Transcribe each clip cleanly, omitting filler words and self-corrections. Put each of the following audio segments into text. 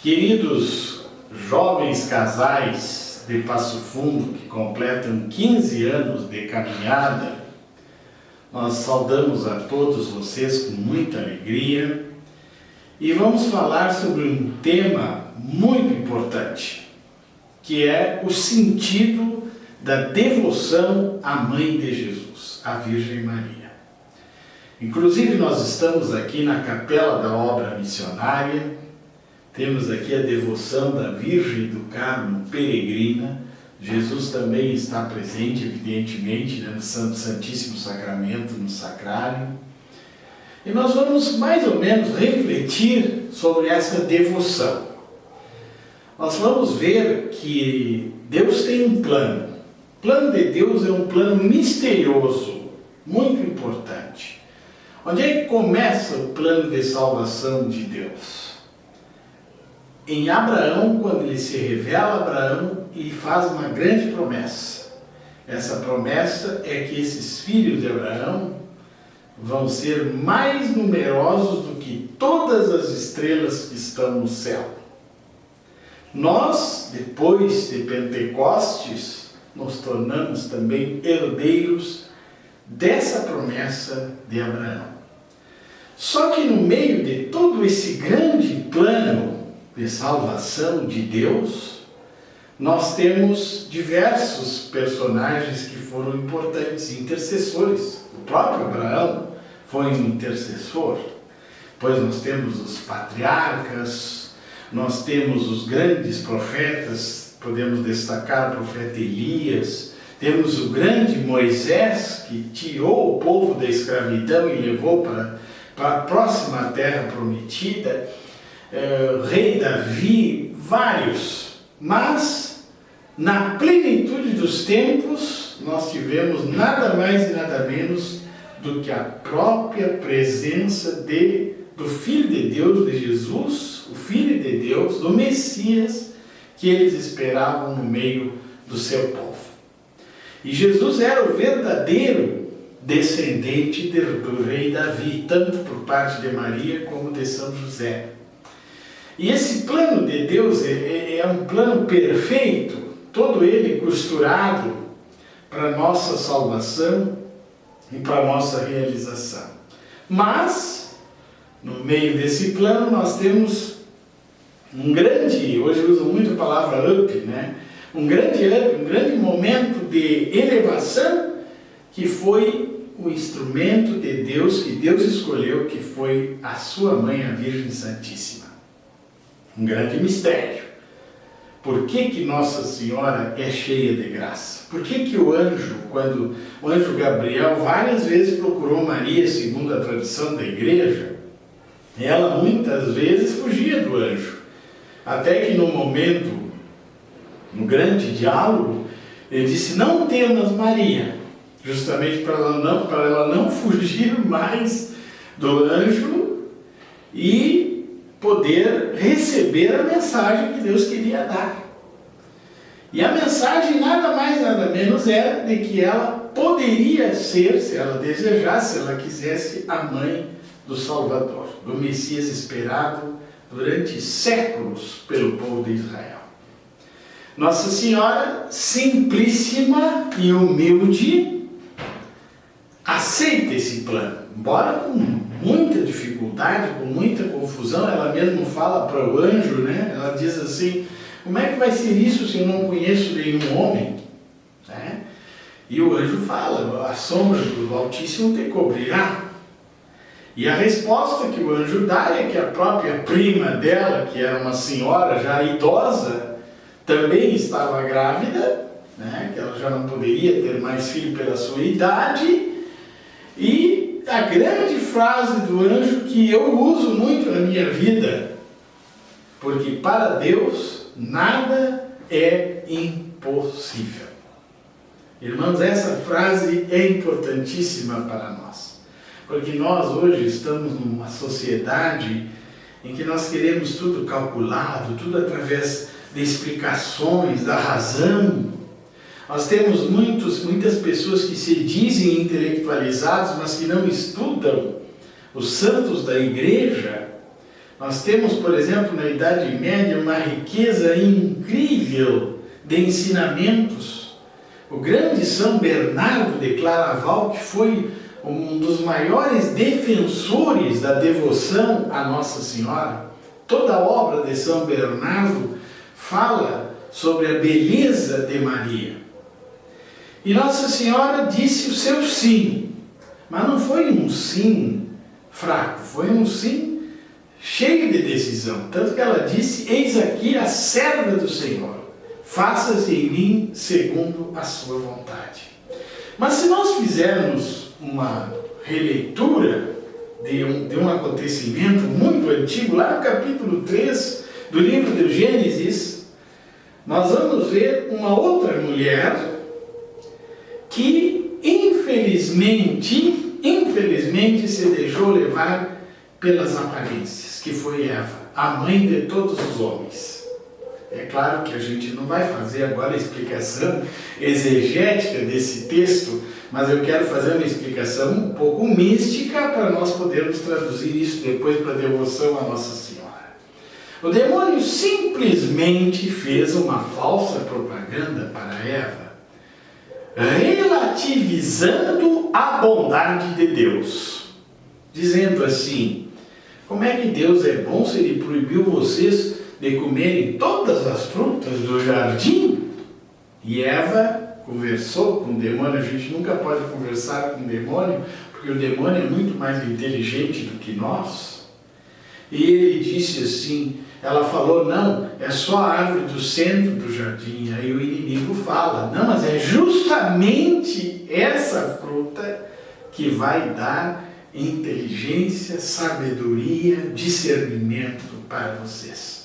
Queridos jovens casais de Passo Fundo que completam 15 anos de caminhada, nós saudamos a todos vocês com muita alegria e vamos falar sobre um tema muito importante, que é o sentido da devoção à Mãe de Jesus, a Virgem Maria. Inclusive nós estamos aqui na Capela da Obra Missionária. Temos aqui a devoção da Virgem do Carmo Peregrina. Jesus também está presente, evidentemente, no Santíssimo Sacramento, no Sacrário. E nós vamos mais ou menos refletir sobre essa devoção. Nós vamos ver que Deus tem um plano. O plano de Deus é um plano misterioso, muito importante. Onde é que começa o plano de salvação de Deus? Em Abraão, quando ele se revela a Abraão e faz uma grande promessa. Essa promessa é que esses filhos de Abraão vão ser mais numerosos do que todas as estrelas que estão no céu. Nós, depois de Pentecostes, nos tornamos também herdeiros dessa promessa de Abraão. Só que no meio de todo esse grande plano de salvação de Deus, nós temos diversos personagens que foram importantes, intercessores. O próprio Abraão foi um intercessor. Pois nós temos os patriarcas, nós temos os grandes profetas, podemos destacar o profeta Elias, temos o grande Moisés, que tirou o povo da escravidão e levou para a próxima terra prometida, rei Davi, vários. Mas, na plenitude dos tempos, nós tivemos nada mais e nada menos do que a própria presença do Filho de Deus, de Jesus, o Filho de Deus, do Messias, que eles esperavam no meio do seu povo. E Jesus era o verdadeiro descendente do rei Davi, tanto por parte de Maria como de São José. E esse plano de Deus é um plano perfeito, todo ele costurado para a nossa salvação e para a nossa realização. Mas, no meio desse plano, nós temos um grande, hoje eu uso muito a palavra up, né? Um grande momento de elevação, que foi o instrumento de Deus, que Deus escolheu, que foi a sua mãe, a Virgem Santíssima. Um grande mistério. Por que Nossa Senhora é cheia de graça? Por que o anjo, quando o anjo Gabriel várias vezes procurou Maria, segundo a tradição da igreja, ela muitas vezes fugia do anjo. Até que no momento, no grande diálogo, ele disse: não temas, Maria, justamente para ela não fugir mais do anjo e poder receber a mensagem que Deus queria dar. E a mensagem nada mais nada menos era de que ela poderia ser, se ela desejasse, se ela quisesse, a mãe do Salvador, do Messias esperado durante séculos pelo povo de Israel. Nossa Senhora, simplíssima e humilde, aceita esse plano, embora com muita dificuldade, com muita confusão. Ela mesma fala para o anjo, né? Ela diz assim: como é que vai ser isso se eu não conheço nenhum homem? Né? E o anjo fala: a sombra do Altíssimo te cobrirá. E a resposta que o anjo dá é que a própria prima dela, que era uma senhora já idosa, também estava grávida, né? Que ela já não poderia ter mais filho pela sua idade. E a grande frase do anjo, que eu uso muito na minha vida, porque para Deus nada é impossível. Irmãos, essa frase é importantíssima para nós, porque nós hoje estamos numa sociedade em que nós queremos tudo calculado, tudo através de explicações, da razão. Nós temos muitas pessoas que se dizem intelectualizados, mas que não estudam os santos da igreja, Nós temos, por exemplo, na Idade Média, uma riqueza incrível de ensinamentos. O grande São Bernardo de Claraval, que foi um dos maiores defensores da devoção à Nossa Senhora, toda a obra de São Bernardo fala sobre a beleza de Maria. E Nossa Senhora disse o seu sim, mas não foi um sim fraco, foi um sim cheio de decisão. Tanto que ela disse: eis aqui a serva do Senhor, faça-se em mim segundo a sua vontade. Mas se nós fizermos uma releitura de um acontecimento muito antigo, lá no capítulo 3 do livro do Gênesis, nós vamos ver uma outra mulher que infelizmente se deixou levar pelas aparências, que foi Eva, a mãe de todos os homens. É claro que a gente não vai fazer agora a explicação exegética desse texto, mas eu quero fazer uma explicação um pouco mística para nós podermos traduzir isso depois para a devoção à Nossa Senhora. O demônio simplesmente fez uma falsa propaganda para Eva, relativizando a bondade de Deus, dizendo assim: como é que Deus é bom se Ele proibiu vocês de comerem todas as frutas do jardim? E Eva conversou com o demônio. A gente nunca pode conversar com o demônio, porque o demônio é muito mais inteligente do que nós. E ele disse assim, ela falou: não, é só a árvore do centro do jardim. Aí o inimigo fala: não, mas é justamente essa fruta que vai dar inteligência, sabedoria, discernimento para vocês.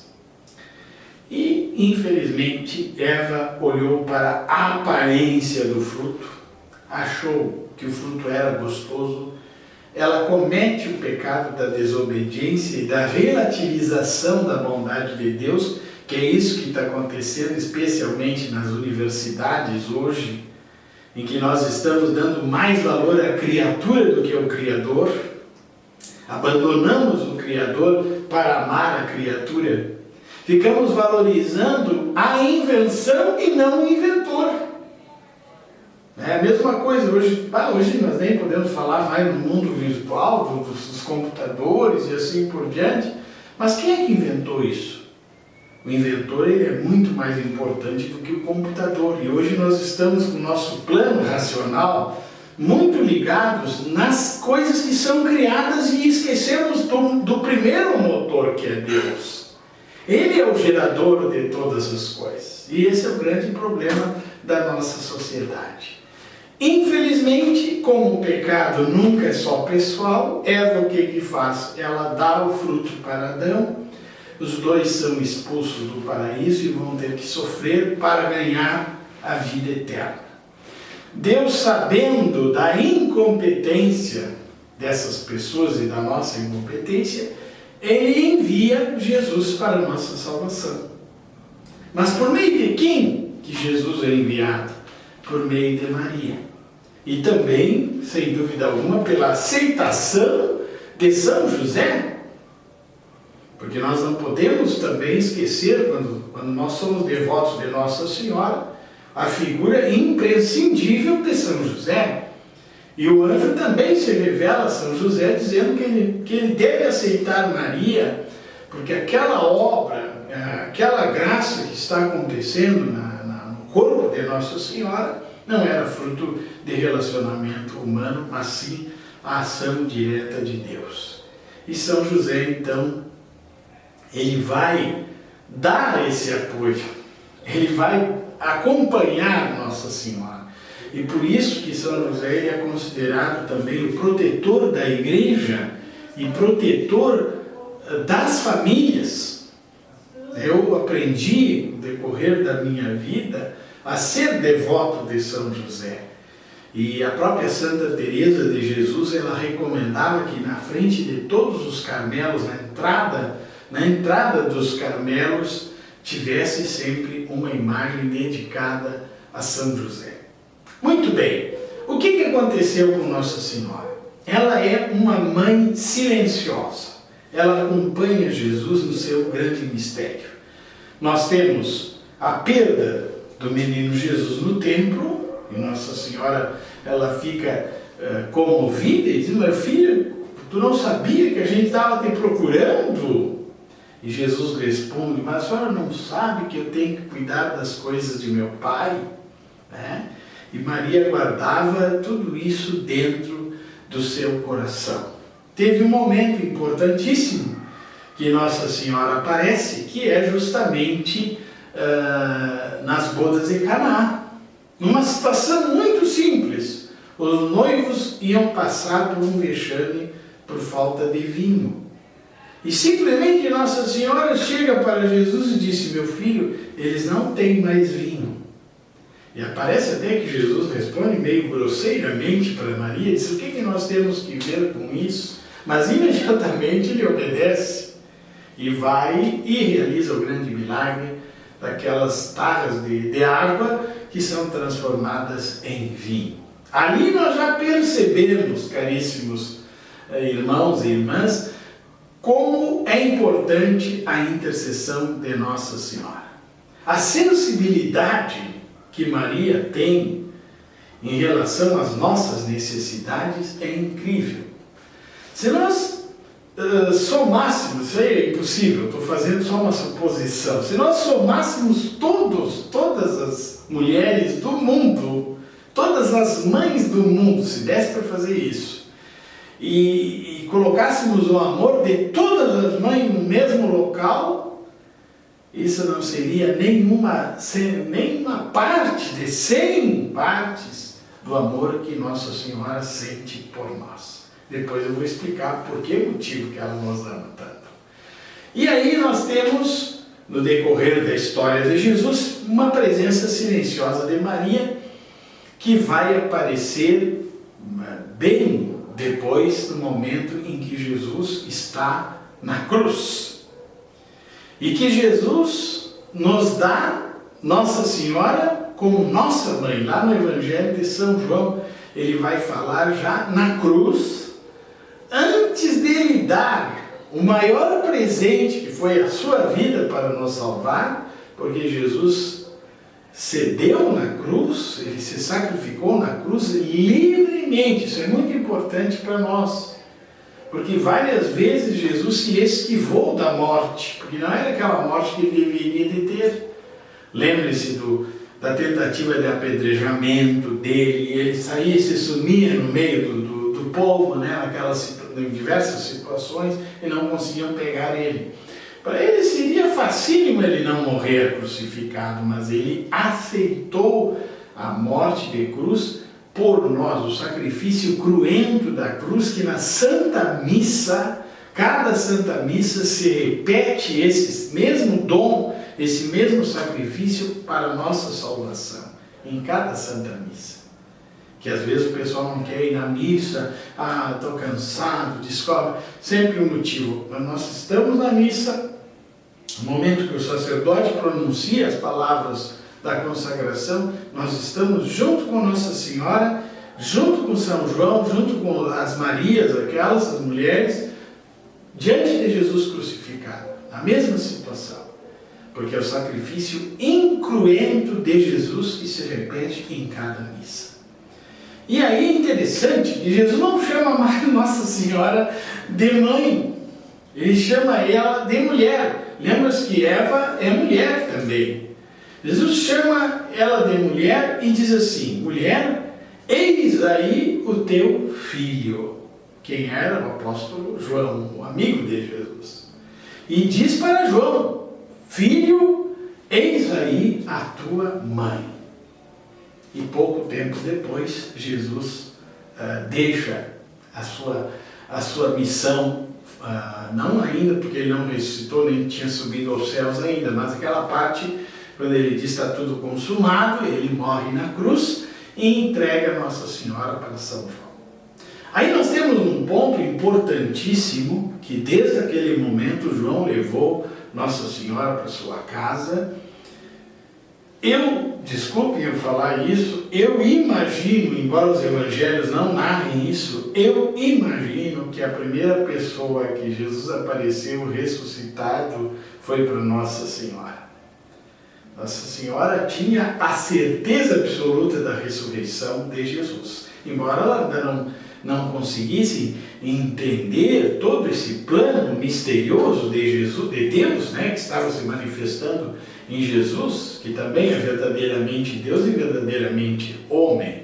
E, infelizmente, Eva olhou para a aparência do fruto, achou que o fruto era gostoso, ela comete o pecado da desobediência e da relativização da bondade de Deus, que é isso que está acontecendo especialmente nas universidades hoje, em que nós estamos dando mais valor à criatura do que ao Criador, abandonamos o Criador para amar a criatura. Ficamos valorizando a invenção e não o inventor. É a mesma coisa, hoje nós nem podemos falar mais no mundo virtual, dos computadores e assim por diante, mas quem é que inventou isso? O inventor, ele é muito mais importante do que o computador, e hoje nós estamos com o nosso plano racional muito ligados nas coisas que são criadas e esquecemos do primeiro motor, que é Deus. Ele é o gerador de todas as coisas. E esse é o grande problema da nossa sociedade. Infelizmente, como o pecado nunca é só pessoal, Eva o que faz? Ela dá o fruto para Adão, os dois são expulsos do paraíso e vão ter que sofrer para ganhar a vida eterna. Deus, sabendo da incompetência dessas pessoas e da nossa incompetência, Ele envia Jesus para a nossa salvação. Mas por meio de quem que Jesus é enviado? Por meio de Maria. E também, sem dúvida alguma, pela aceitação de São José. Porque nós não podemos também esquecer, quando nós somos devotos de Nossa Senhora, a figura imprescindível de São José. E o anjo também se revela a São José, dizendo que ele deve aceitar Maria, porque aquela obra, aquela graça que está acontecendo no corpo de Nossa Senhora, não era fruto de relacionamento humano, mas sim a ação direta de Deus. E São José, então, ele vai dar esse apoio, ele vai acompanhar Nossa Senhora. E por isso que São José ele é considerado também o protetor da igreja e protetor das famílias. Eu aprendi, no decorrer da minha vida, a ser devoto de São José. E a própria Santa Teresa de Jesus, ela recomendava que na frente de todos os Carmelos, na entrada dos Carmelos, tivesse sempre uma imagem dedicada a São José. Muito bem, o que aconteceu com Nossa Senhora? Ela é uma mãe silenciosa. ela acompanha Jesus no seu grande mistério. Nós temos a perda do menino Jesus no templo, e Nossa Senhora ela fica comovida e diz: meu filho, tu não sabia que a gente estava te procurando? E Jesus responde: mas a senhora não sabe que eu tenho que cuidar das coisas de meu Pai? Né? E Maria guardava tudo isso dentro do seu coração. Teve um momento importantíssimo que Nossa Senhora aparece, que é justamente nas bodas de Caná. Numa situação muito simples, os noivos iam passar por um vexame por falta de vinho. E simplesmente Nossa Senhora chega para Jesus e disse: meu filho, eles não têm mais vinho. E aparece até que Jesus responde meio grosseiramente para Maria, diz: o que nós temos que ver com isso? Mas imediatamente ele obedece e vai e realiza o grande milagre daquelas tarras de água que são transformadas em vinho. Ali nós já percebemos, caríssimos irmãos e irmãs, como é importante a intercessão de Nossa Senhora. A sensibilidade que Maria tem em relação às nossas necessidades é incrível. Se nós somássemos, isso aí é impossível, estou fazendo só uma suposição, se nós somássemos todas as mulheres do mundo, todas as mães do mundo, se desse para fazer isso, e colocássemos o amor de todas as mães no mesmo local, isso não seria nenhuma parte de 100 partes do amor que Nossa Senhora sente por nós. Depois eu vou explicar por que motivo que ela nos ama tanto. E aí nós temos, no decorrer da história de Jesus, uma presença silenciosa de Maria, que vai aparecer bem depois, no momento em que Jesus está na cruz. E que Jesus nos dá Nossa Senhora como nossa mãe. Lá no Evangelho de São João, ele vai falar já na cruz, antes dele dar o maior presente, que foi a sua vida para nos salvar, porque Jesus cedeu na cruz, ele se sacrificou na cruz livremente. Isso é muito importante para nós, porque várias vezes Jesus se esquivou da morte, porque não era aquela morte que ele deveria de ter. Lembre-se da tentativa de apedrejamento dele, ele saía e se sumia no meio do povo, né, em diversas situações, e não conseguiam pegar ele. Para ele seria facílimo ele não morrer crucificado, mas ele aceitou a morte de cruz por nós, o sacrifício cruento da cruz, que na Santa Missa, cada Santa Missa se repete esse mesmo dom, esse mesmo sacrifício para a nossa salvação, em cada Santa Missa. Que às vezes o pessoal não quer ir na missa, estou cansado, descobre sempre um motivo. Mas nós estamos na missa, no momento que o sacerdote pronuncia as palavras da consagração, nós estamos junto com Nossa Senhora, junto com São João, junto com as Marias, as mulheres, diante de Jesus crucificado, na mesma situação, porque é o sacrifício incruento de Jesus que se repete em cada missa. E aí é interessante que Jesus não chama mais Nossa Senhora de mãe, ele chama ela de mulher. Lembra-se que Eva é mulher também. Jesus chama ela de mulher e diz assim: mulher, eis aí o teu filho. Quem era? O apóstolo João, o amigo de Jesus. E diz para João: filho, eis aí a tua mãe. E pouco tempo depois, Jesus deixa a sua missão, não ainda, porque ele não ressuscitou, nem tinha subido aos céus ainda, mas aquela parte, quando ele diz está tudo consumado, ele morre na cruz e entrega Nossa Senhora para São João. Aí nós temos um ponto importantíssimo, que desde aquele momento João levou Nossa Senhora para sua casa. Desculpem eu falar isso, eu imagino, embora os evangelhos não narrem isso, eu imagino falando que a primeira pessoa que Jesus apareceu ressuscitado foi para Nossa Senhora. Nossa Senhora tinha a certeza absoluta da ressurreição de Jesus. Embora ela ainda não conseguisse entender todo esse plano misterioso de Jesus, de Deus, né, que estava se manifestando em Jesus, que também é verdadeiramente Deus e verdadeiramente homem.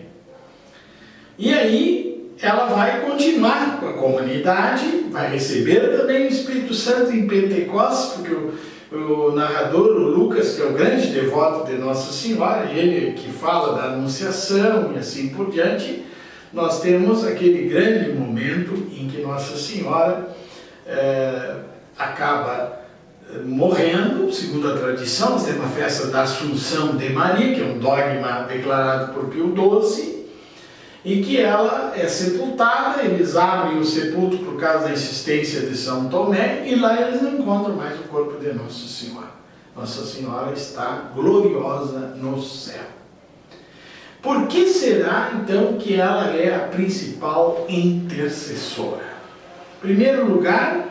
E aí ela vai continuar com a comunidade, vai receber também o Espírito Santo em Pentecostes, porque o narrador, o Lucas, que é o grande devoto de Nossa Senhora, ele que fala da Anunciação e assim por diante, nós temos aquele grande momento em que Nossa Senhora acaba morrendo, segundo a tradição. Nós temos a festa da Assunção de Maria, que é um dogma declarado por Pio XII, em que ela é sepultada. Eles abrem o sepulcro por causa da insistência de São Tomé, e lá eles não encontram mais o corpo de Nossa Senhora. Nossa Senhora está gloriosa no céu. Por que será, então, que ela é a principal intercessora? Em primeiro lugar,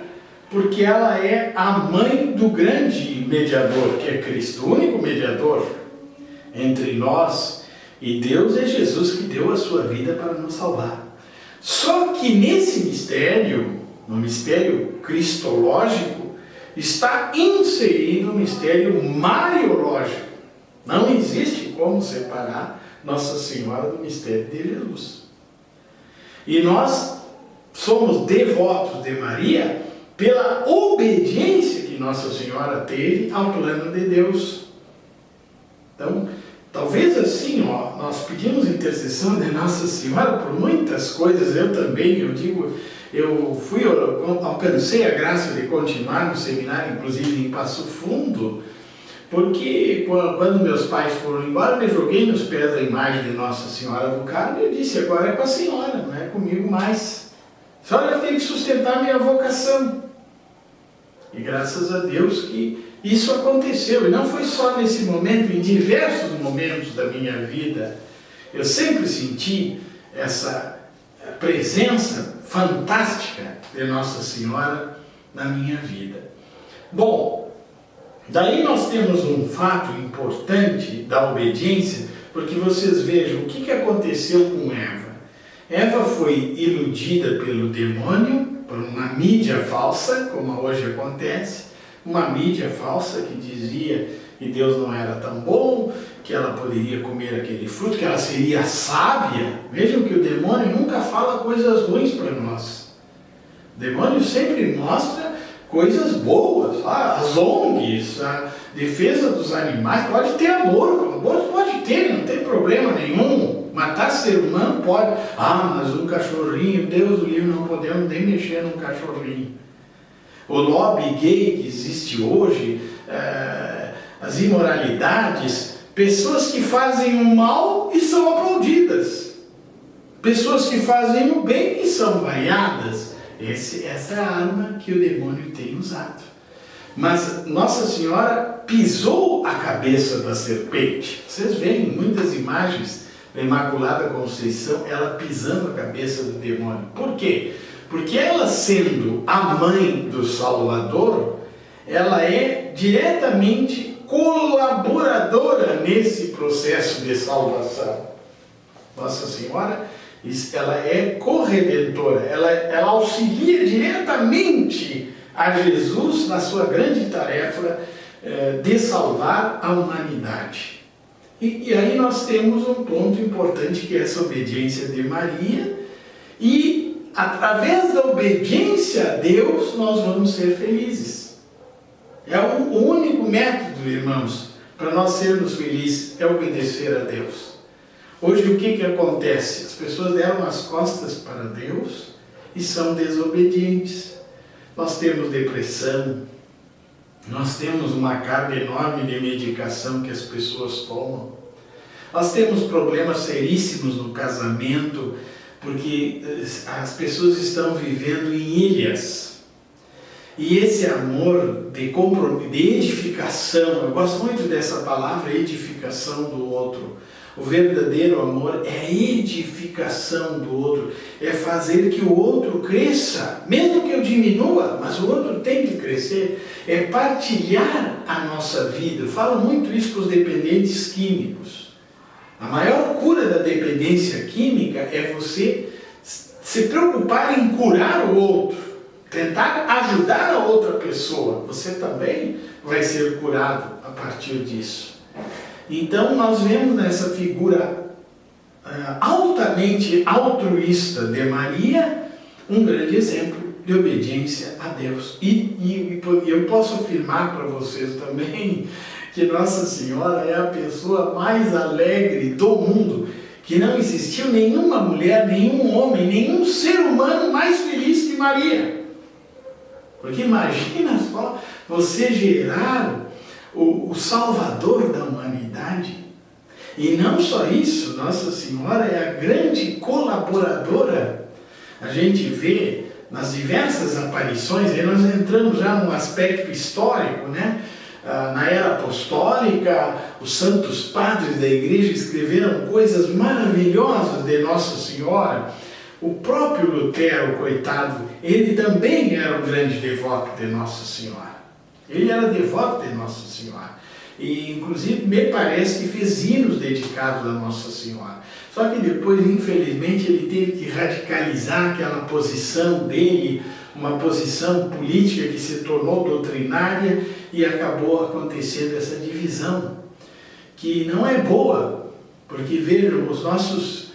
porque ela é a mãe do grande mediador, que é Cristo. O único mediador entre nós e Deus é Jesus, que deu a sua vida para nos salvar. Só que nesse mistério, no mistério cristológico, está inserido o mistério mariológico. Não existe como separar Nossa Senhora do mistério de Jesus. E nós somos devotos de Maria pela obediência que Nossa Senhora teve ao plano de Deus. Então, talvez assim, nós pedimos intercessão de Nossa Senhora por muitas coisas. Eu também, eu alcancei a graça de continuar no seminário, inclusive em Passo Fundo, porque quando meus pais foram embora, eu me joguei nos pés da imagem de Nossa Senhora do Carmo e eu disse: agora é com a senhora, não é comigo mais. A senhora tem que sustentar a minha vocação. E graças a Deus que isso aconteceu. E não foi só nesse momento, em diversos momentos da minha vida, eu sempre senti essa presença fantástica de Nossa Senhora na minha vida. Bom, daí nós temos um fato importante da obediência, porque vocês vejam o que aconteceu com Eva. Eva foi iludida pelo demônio, por uma mídia falsa, como hoje acontece, uma mídia falsa que dizia que Deus não era tão bom, que ela poderia comer aquele fruto, que ela seria sábia. Vejam que o demônio nunca fala coisas ruins para nós. O demônio sempre mostra coisas boas, as ONGs, a defesa dos animais. Pode ter aborto pode ter, não tem problema nenhum. Matar ser humano pode. Mas um cachorrinho, Deus o livre, não podemos nem mexer num cachorrinho. O lobby gay que existe hoje, as imoralidades, pessoas que fazem o mal e são aplaudidas, pessoas que fazem o bem e são vaiadas. Essa é a arma que o demônio tem usado. Mas Nossa Senhora pisou a cabeça da serpente. Vocês veem muitas imagens da Imaculada Conceição, ela pisando a cabeça do demônio. Por quê? Porque ela, sendo a mãe do Salvador, ela é diretamente colaboradora nesse processo de salvação. Nossa Senhora, ela é corredentora, ela auxilia diretamente a Jesus na sua grande tarefa de salvar a humanidade. E aí nós temos um ponto importante, que é essa obediência de Maria, e através da obediência a Deus nós vamos ser felizes. É o único método, irmãos, para nós sermos felizes, é obedecer a Deus. Hoje o que acontece? As pessoas deram as costas para Deus e são desobedientes. Nós temos depressão, nós temos uma carga enorme de medicação que as pessoas tomam, nós temos problemas seríssimos no casamento, porque as pessoas estão vivendo em ilhas. E esse amor de edificação, eu gosto muito dessa palavra, edificação do outro. O verdadeiro amor é a edificação do outro, é fazer que o outro cresça, mesmo que eu diminua, mas o outro tem que crescer, é partilhar a nossa vida. Eu falo muito isso para os dependentes químicos. A maior cura da dependência química é você se preocupar em curar o outro, tentar ajudar a outra pessoa. Você também vai ser curado a partir disso. Então nós vemos nessa figura altamente altruísta de Maria um grande exemplo de obediência a Deus. E eu posso afirmar para vocês também que Nossa Senhora é a pessoa mais alegre do mundo, que não existiu nenhuma mulher, nenhum homem, nenhum ser humano mais feliz que Maria. Porque imagina só você gerar o Salvador da humanidade. E não só isso, Nossa Senhora é a grande colaboradora. A gente vê nas diversas aparições, aí nós entramos já num aspecto histórico, né? Na era apostólica, os santos padres da igreja escreveram coisas maravilhosas de Nossa Senhora. O próprio Lutero, coitado, ele também era um grande devoto de Nossa Senhora. Ele era devoto de Nossa Senhora. E, inclusive, me parece que fez hinos dedicados a Nossa Senhora. Só que depois, infelizmente, ele teve que radicalizar aquela posição dele, uma posição política que se tornou doutrinária, e acabou acontecendo essa divisão, que não é boa, porque vejam, os nossos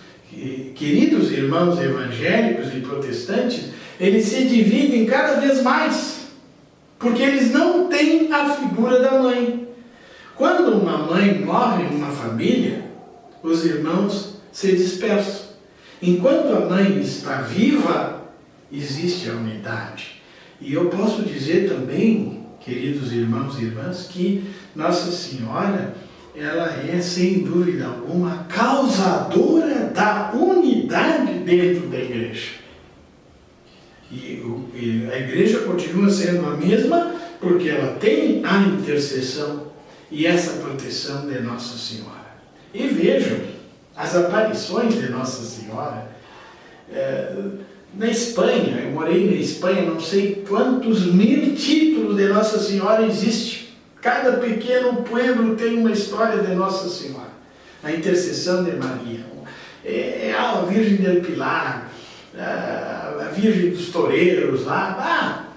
queridos irmãos evangélicos e protestantes, eles se dividem cada vez mais, porque eles não têm a figura da mãe. Quando uma mãe morre numa família, os irmãos se dispersam. Enquanto a mãe está viva, existe a unidade. E eu posso dizer também, queridos irmãos e irmãs, que Nossa Senhora, ela é, sem dúvida alguma, causadora da unidade dentro da igreja. E a igreja continua sendo a mesma porque ela tem a intercessão e essa proteção de Nossa Senhora. E vejam, as aparições de Nossa Senhora, na Espanha, eu morei na Espanha, não sei quantos mil títulos de Nossa Senhora existem. Cada pequeno pueblo tem uma história de Nossa Senhora. A intercessão de Maria, a Virgem del Pilar, a Virgem dos Toureiros lá,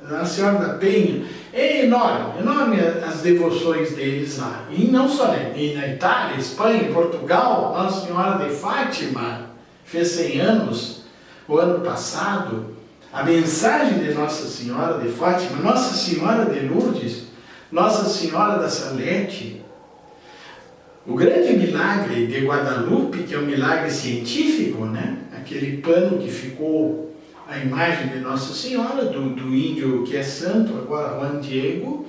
a Senhora da Penha. É enorme, enorme as devoções deles lá. E não só na Itália, Espanha, Portugal, Nossa Senhora de Fátima fez 100 anos o ano passado. A mensagem de Nossa Senhora de Fátima, Nossa Senhora de Lourdes, Nossa Senhora da Salete, o grande milagre de Guadalupe, que é um milagre científico, né? Aquele pano que ficou a imagem de Nossa Senhora, do índio que é santo, agora Juan Diego,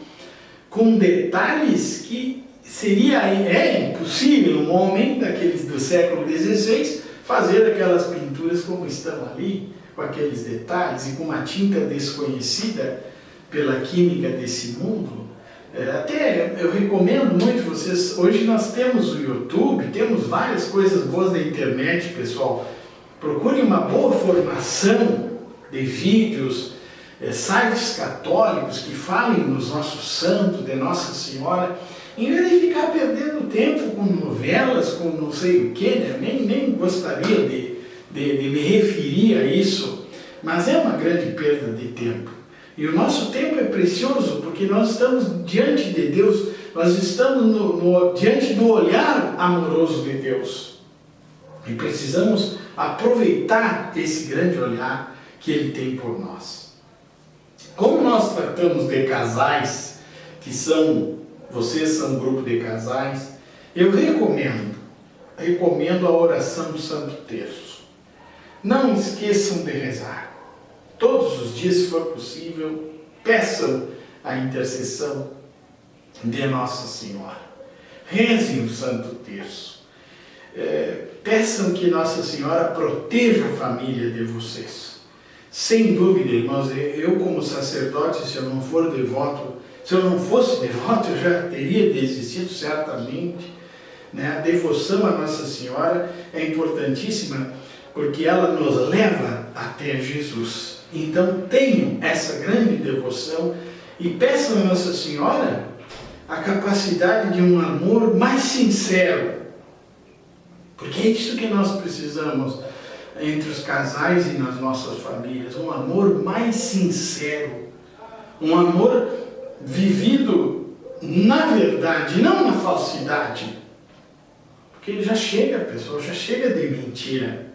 com detalhes que é impossível um homem daqueles do século XVI fazer aquelas pinturas como estão ali, com aqueles detalhes e com uma tinta desconhecida pela química desse mundo. Até eu recomendo muito vocês, hoje nós temos o YouTube, temos várias coisas boas na internet, pessoal. Procure uma boa formação de vídeos, sites católicos que falem dos nossos santos, de Nossa Senhora, em vez de ficar perdendo tempo com novelas, com não sei o que, né? nem gostaria de me referir a isso, mas é uma grande perda de tempo. E o nosso tempo é precioso porque nós estamos diante de Deus, nós estamos diante do olhar amoroso de Deus. E precisamos aproveitar esse grande olhar que Ele tem por nós. Como nós tratamos de casais, vocês são um grupo de casais, eu recomendo a oração do Santo Terço. Não esqueçam de rezar. Todos os dias, se for possível, peçam a intercessão de Nossa Senhora. Rezem o Santo Terço. Peçam que Nossa Senhora proteja a família de vocês. Sem dúvida, irmãos, eu como sacerdote, se eu não fosse devoto, eu já teria desistido certamente, né? A devoção à Nossa Senhora é importantíssima porque ela nos leva até Jesus. Então tenham essa grande devoção e peçam a Nossa Senhora a capacidade de um amor mais sincero. Porque é isso que nós precisamos entre os casais e nas nossas famílias. Um amor mais sincero. Um amor vivido na verdade, não na falsidade. Porque já chega, pessoal, já chega de mentira.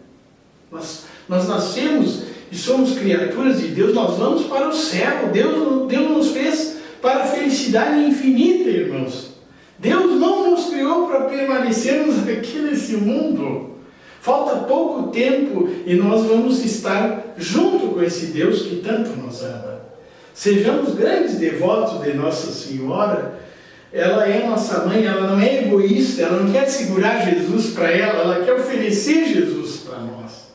Nós nascemos e somos criaturas de Deus, nós vamos para o céu. Deus nos fez para a felicidade infinita, irmãos. Deus não nos criou para permanecermos aqui nesse mundo. Falta pouco tempo e nós vamos estar junto com esse Deus que tanto nos ama. Sejamos grandes devotos de Nossa Senhora. Ela é nossa mãe, ela não é egoísta, ela não quer segurar Jesus para ela quer oferecer Jesus para nós.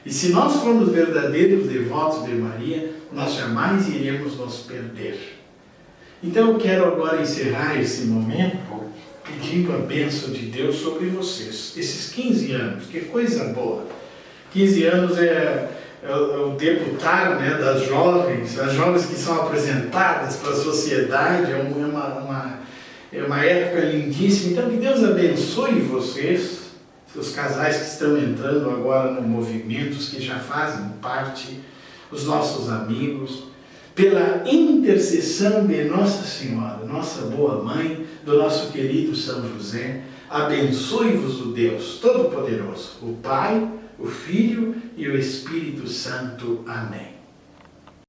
E se nós formos verdadeiros devotos de Maria, nós jamais iremos nos perder. Então eu quero agora encerrar esse momento pedindo a bênção de Deus sobre vocês. Esses 15 anos, que coisa boa. 15 anos é o debutar, né, das jovens, as jovens que são apresentadas para a sociedade, é uma época lindíssima. Então que Deus abençoe vocês, os casais que estão entrando agora no movimento, os que já fazem parte, os nossos amigos, pela intercessão de Nossa Senhora, nossa boa mãe, do nosso querido São José, abençoe-vos o Deus Todo-Poderoso, o Pai, o Filho e o Espírito Santo. Amém.